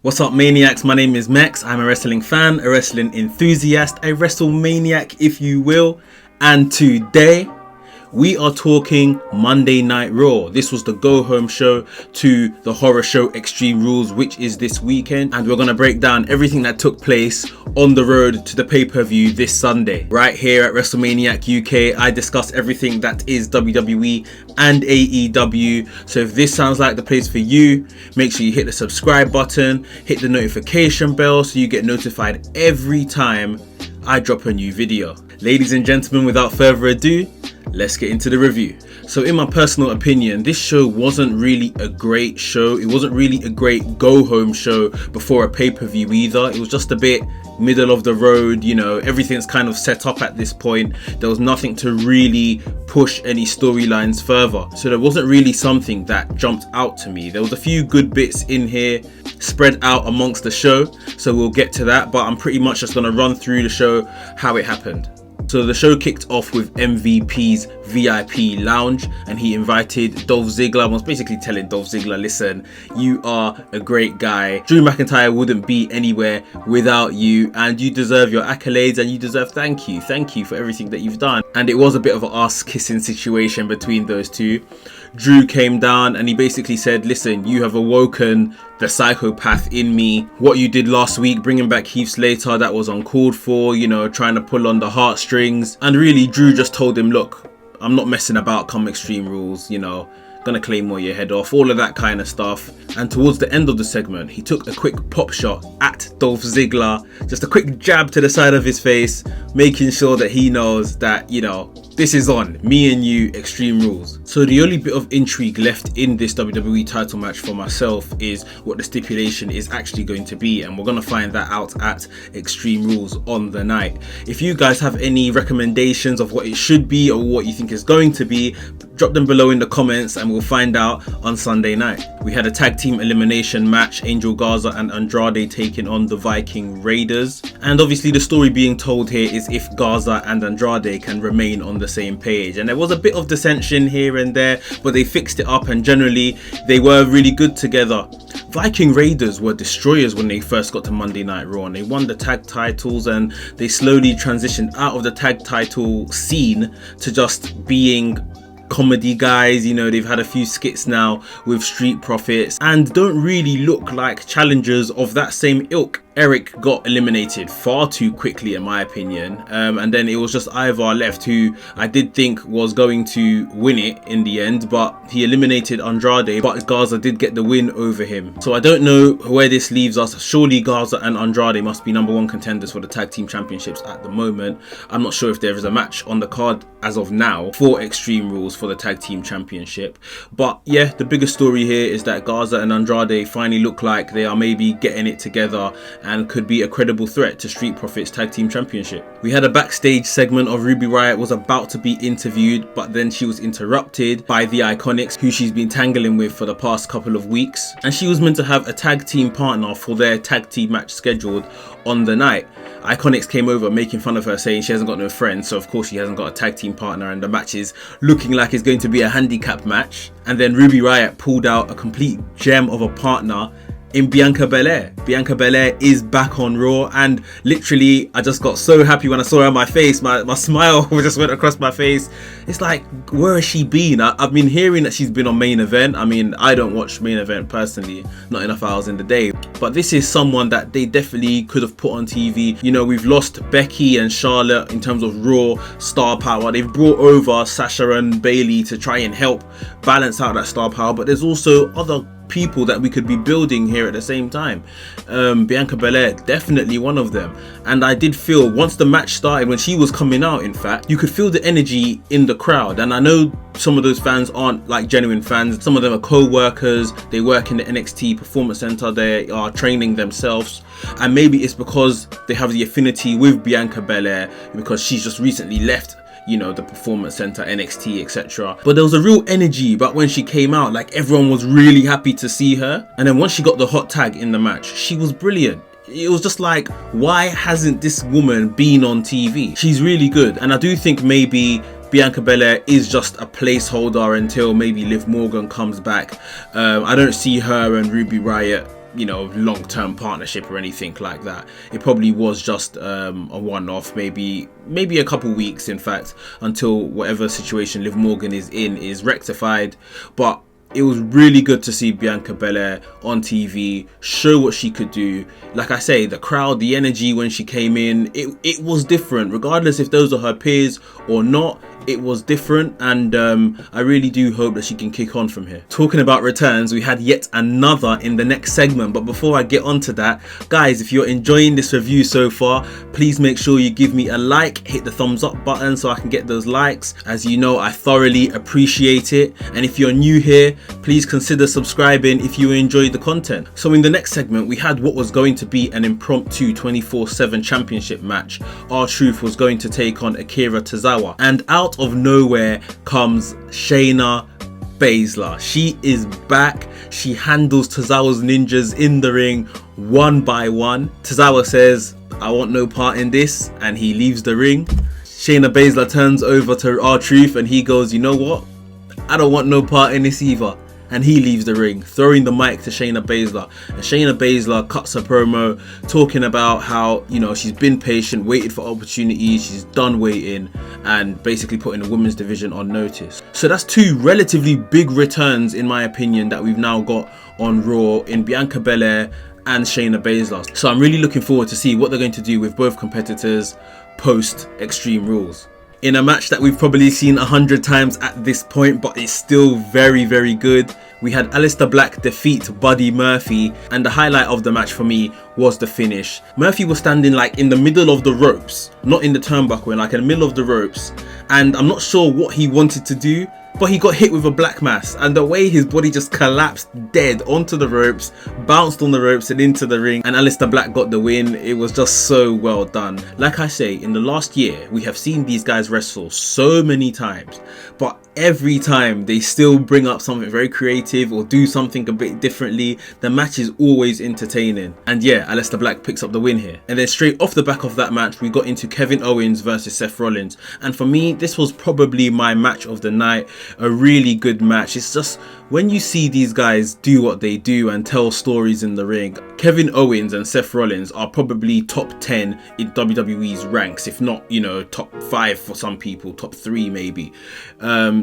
What's up, maniacs? My name is Mex. I'm a wrestling fan, a wrestling enthusiast, a WrestleManiac if you will. And today we are talking Monday Night Raw. This was the go home show to the horror show Extreme Rules, which is this weekend, and we're going to break down everything that took place on the road to the pay-per-view this Sunday. Right here at WrestleManiac UK, I discuss everything that is WWE and AEW. So if this sounds like the place for you, make sure you hit the subscribe button, hit the notification bell so you get notified every time I drop a new video. Ladies and gentlemen, without further ado, let's get into the review. So in my personal opinion, this show wasn't really a great show. It wasn't really a great go home show before a pay-per-view either. It was just a bit middle of the road, you know, everything's kind of set up at this point. There was nothing to really push any storylines further. So there wasn't really something that jumped out to me. There was a few good bits in here spread out amongst the show, so we'll get to that, but I'm pretty much just going to run through the show, how it happened. So the show kicked off with MVP's VIP lounge, and he invited Dolph Ziggler, was basically telling Dolph Ziggler, listen, you are a great guy. Drew McIntyre wouldn't be anywhere without you, and you deserve your accolades, and you deserve thank you for everything that you've done. And it was a bit of an ass kissing situation between those two. Drew came down and he basically said, listen, you have awoken the psychopath in me. What you did last week, bringing back Heath Slater, that was uncalled for, you know, trying to pull on the heartstrings. And really, Drew just told him, look, I'm not messing about come Extreme Rules, you know, gonna claim your head off, all of that kind of stuff. And towards the end of the segment, he took a quick pop shot at Dolph Ziggler, just a quick jab to the side of his face, making sure that he knows that, you know, this is on me and you, Extreme Rules. So the only bit of intrigue left in this WWE title match for myself is what the stipulation is actually going to be, and we're going to find that out at Extreme Rules on the night. If you guys have any recommendations of what it should be or what you think is going to be, drop them below in the comments and we'll find out on Sunday night. We had a tag team elimination match, Angel Garza and Andrade taking on the Viking Raiders, and obviously the story being told here is if Garza and Andrade can remain on the same page. And there was a bit of dissension here and there, but they fixed it up and generally they were really good together. Viking Raiders were destroyers when they first got to Monday Night Raw, and they won the tag titles, and they slowly transitioned out of the tag title scene to just being comedy guys. You know, they've had a few skits now with Street Profits and don't really look like challengers of that same ilk. Eric got eliminated far too quickly in my opinion, and then it was just Ivar left, who I did think was going to win it in the end, but he eliminated Andrade, but Garza did get the win over him. So I don't know where this leaves us. Surely Garza and Andrade must be #1 contenders for the tag team championships at the moment. I'm not sure if there is a match on the card as of now for Extreme Rules for the tag team championship, but yeah, the bigger story here is that Garza and Andrade finally look like they are maybe getting it together and could be a credible threat to Street Profits Tag Team Championship. We had a backstage segment of Ruby Riott was about to be interviewed, but then she was interrupted by the Iconics, who she's been tangling with for the past couple of weeks, and she was meant to have a tag team partner for their tag team match scheduled on the night. Iconics came over making fun of her, saying she hasn't got no friends, so of course she hasn't got a tag team partner, and the match is looking like it's going to be a handicap match. And then Ruby Riott pulled out a complete gem of a partner in Bianca Belair. Bianca Belair is back on Raw, and literally I just got so happy when I saw her on my face. My smile just went across my face. It's like, where has she been? I've been hearing that she's been on Main Event. I mean, I don't watch Main Event personally, not enough hours in the day, but this is someone that they definitely could have put on TV. You know, we've lost Becky and Charlotte in terms of Raw star power. They've brought over Sasha and Bayley to try and help balance out that star power, but there's also other people that we could be building here at the same time. Bianca Belair, definitely one of them. And I did feel once the match started, when she was coming out, in fact, you could feel the energy in the crowd. And I know some of those fans aren't like genuine fans. Some of them are co-workers, they work in the NXT Performance Center, they are training themselves, and maybe it's because they have the affinity with Bianca Belair because she's just recently left, you know, the Performance Center, NXT, etc. But there was a real energy about when she came out, like everyone was really happy to see her. And then once she got the hot tag in the match, she was brilliant. It was just like, why hasn't this woman been on TV? She's really good, and I do think maybe Bianca Belair is just a placeholder until maybe Liv Morgan comes back. I don't see her and Ruby Riott long-term partnership or anything like that. It probably was just a one-off, maybe a couple weeks, in fact, until whatever situation Liv Morgan is in is rectified. But it was really good to see Bianca Belair on TV show what she could do. Like I say, the crowd, the energy when she came in, it was different, regardless if those are her peers or not. It was different, and I really do hope that she can kick on from here. Talking about returns, we had yet another in the next segment, but before I get onto that, guys, if you're enjoying this review so far, please make sure you give me a like, hit the thumbs up button so I can get those likes. As you know, I thoroughly appreciate it, and if you're new here, please consider subscribing if you enjoyed the content. So in the next segment, we had what was going to be an impromptu 24/7 championship match. R-Truth was going to take on Akira Tozawa, and out of nowhere comes Shayna Baszler. She is back. She handles Tozawa's ninjas in the ring one by one. Tozawa says, "I want no part in this," and he leaves the ring. Shayna Baszler turns over to R-Truth and he goes, "You know what? I don't want no part in this either." And he leaves the ring, throwing the mic to Shayna Baszler. And Shayna Baszler cuts a promo talking about how, she's been patient, waited for opportunities, she's done waiting, and basically putting the women's division on notice. So that's two relatively big returns, in my opinion, that we've now got on Raw in Bianca Belair and Shayna Baszler. So I'm really looking forward to see what they're going to do with both competitors post Extreme Rules. In a match that we've probably seen 100 times at this point, but it's still very, very good, we had Aleister Black defeat Buddy Murphy, and the highlight of the match for me was the finish. Murphy was standing like in the middle of the ropes, not in the turnbuckle, like in the middle of the ropes, and I'm not sure what he wanted to do, but he got hit with a black mass, and the way his body just collapsed dead onto the ropes, bounced on the ropes and into the ring, and Aleister Black got the win. It was just so well done. Like I say, in the last year, we have seen these guys wrestle so many times, but every time they still bring up something very creative or do something a bit differently. The match is always entertaining. And yeah, Aleister Black picks up the win here. And then straight off the back of that match, we got into Kevin Owens versus Seth Rollins. And for me, this was probably my match of the night. A really good match. It's just when you see these guys do what they do and tell stories in the ring, Kevin Owens and Seth Rollins are probably top 10 in WWE's ranks, if not, top 5 for some people, top 3 maybe.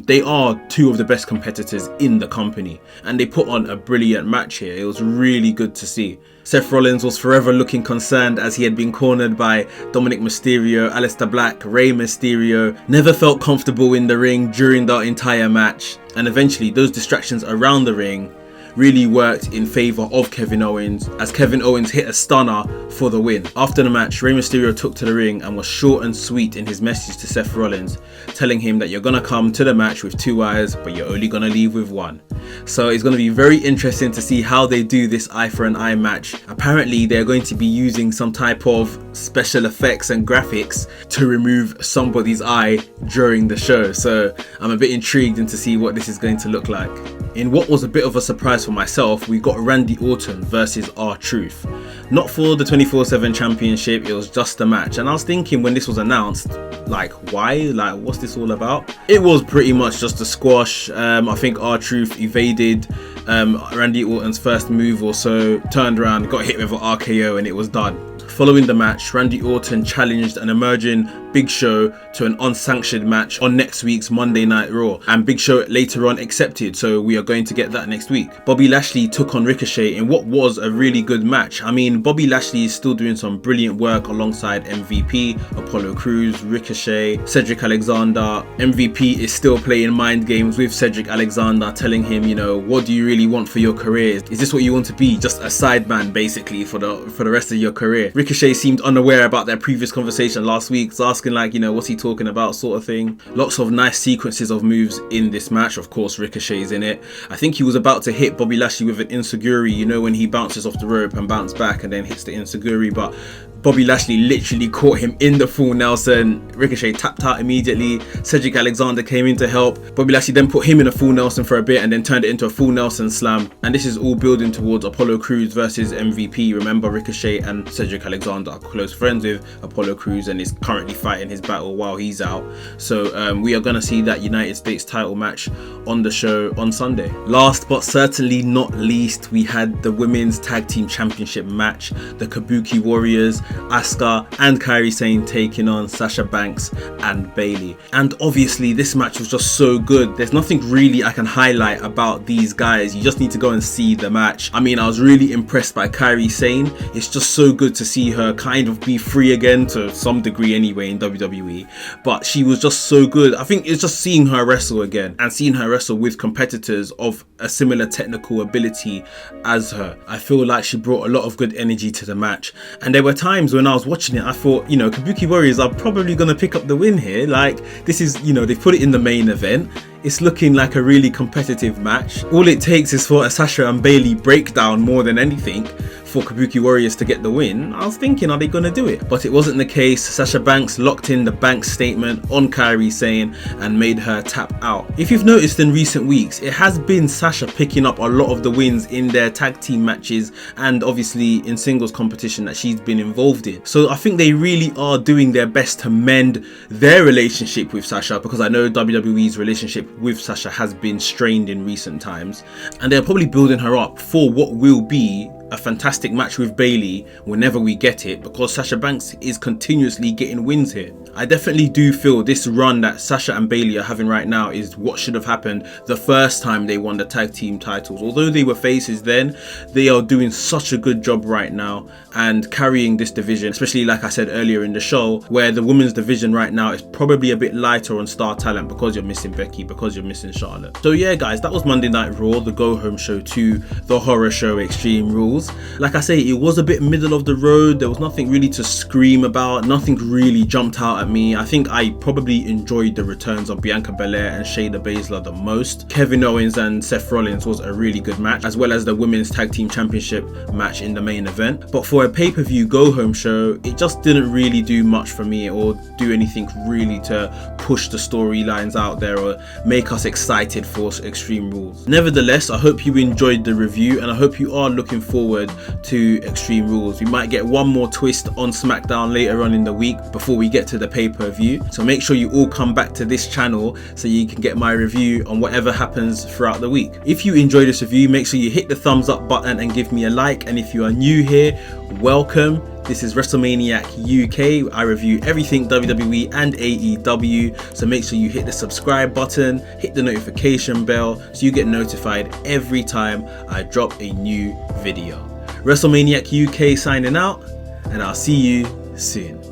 They are two of the best competitors in the company, and they put on a brilliant match here. It was really good to see. Seth Rollins was forever looking concerned as he had been cornered by Dominic Mysterio, Aleister Black, Rey Mysterio, never felt comfortable in the ring during the entire match, and eventually those distractions around the ring really worked in favour of Kevin Owens, as Kevin Owens hit a stunner for the win. After the match, Rey Mysterio took to the ring and was short and sweet in his message to Seth Rollins, telling him that you're gonna come to the match with 2 eyes, but you're only gonna leave with 1. So it's going to be very interesting to see how they do this eye for an eye match. Apparently they're going to be using some type of special effects and graphics to remove somebody's eye during the show. So I'm a bit intrigued into see what this is going to look like. In what was a bit of a surprise for myself, we got Randy Orton versus R-Truth. Not for the 24/7 championship, it was just a match. And I was thinking when this was announced, why? What's this all about? It was pretty much just a squash. I think R-Truth evaded Randy Orton's first move or so, turned around, got hit with an RKO, and it was done. Following the match, Randy Orton challenged an emerging Big Show to an unsanctioned match on next week's Monday Night Raw, and Big Show later on accepted, so we are going to get that next week. Bobby Lashley took on Ricochet in what was a really good match. I mean, Bobby Lashley is still doing some brilliant work alongside MVP, Apollo Crews, Ricochet, Cedric Alexander. MVP is still playing mind games with Cedric Alexander, telling him, what do you really want for your career? Is this what you want to be? Just a sideman basically for the rest of your career. Ricochet seemed unaware about their previous conversation last week, asking what's he talking about, sort of thing. Lots of nice sequences of moves in this match. Of course, Ricochet's in it. I think he was about to hit Bobby Lashley with an enziguri, when he bounces off the rope and bounces back and then hits the enziguri, but Bobby Lashley literally caught him in the full Nelson. Ricochet tapped out immediately. Cedric Alexander came in to help. Bobby Lashley then put him in a full Nelson for a bit and then turned it into a full Nelson slam. And this is all building towards Apollo Crews versus MVP. Remember, Ricochet and Cedric Alexander are close friends with Apollo Crews and is currently fighting fighting his battle while he's out. So we are going to see that United States title match on the show on Sunday. Last but certainly not least, we had the Women's Tag Team Championship match. The Kabuki Warriors, Asuka and Kairi Sane taking on Sasha Banks and Bayley. And obviously this match was just so good. There's nothing really I can highlight about these guys. You just need to go and see the match. I mean, I was really impressed by Kairi Sane. It's just so good to see her kind of be free again, to some degree anyway, in WWE. But she was just so good. I think it's just seeing her wrestle again and seeing her wrestle with competitors of a similar technical ability as her. I feel like she brought a lot of good energy to the match. And there were times when I was watching it, I thought, you know, Kabuki Warriors are probably going to pick up the win here. Like, this is, you know, they put it in the main event. It's looking like a really competitive match. All it takes is for a Sasha and Bayley breakdown more than anything for Kabuki Warriors to get the win. I was thinking, are they going to do it? But it wasn't the case. Sasha Banks locked in the Banks statement on Kairi Sane and made her tap out. If you've noticed in recent weeks, it has been Sasha picking up a lot of the wins in their tag team matches and obviously in singles competition that she's been involved in. So I think they really are doing their best to mend their relationship with Sasha, because I know WWE's relationship with Sasha has been strained in recent times, and they're probably building her up for what will be a fantastic match with Bayley whenever we get it, because Sasha Banks is continuously getting wins here. I definitely do feel this run that Sasha and Bayley are having right now is what should have happened the first time they won the tag team titles. Although they were faces then, they are doing such a good job right now and carrying this division, especially like I said earlier in the show, where the women's division right now is probably a bit lighter on star talent because you're missing Becky, because you're missing Charlotte. So yeah guys, that was Monday Night Raw, the go home show to the horror show Extreme Rules. Like I say, it was a bit middle of the road. There was nothing really to scream about. Nothing really jumped out at me. I think I probably enjoyed the returns of Bianca Belair and Shayna Baszler the most. Kevin Owens and Seth Rollins was a really good match, as well as the Women's Tag Team Championship match in the main event. But for a pay-per-view go-home show, it just didn't really do much for me or do anything really to push the storylines out there or make us excited for Extreme Rules. Nevertheless, I hope you enjoyed the review and I hope you are looking forward to Extreme Rules. We might get one more twist on SmackDown later on in the week before we get to the pay-per-view. So make sure you all come back to this channel so you can get my review on whatever happens throughout the week. If you enjoy this review, make sure you hit the thumbs up button and give me a like. And if you are new here, welcome. This is WrestleManiac UK. I review everything WWE and AEW. So make sure you hit the subscribe button, hit the notification bell so you get notified every time I drop a new video. WrestleManiac UK signing out, and I'll see you soon.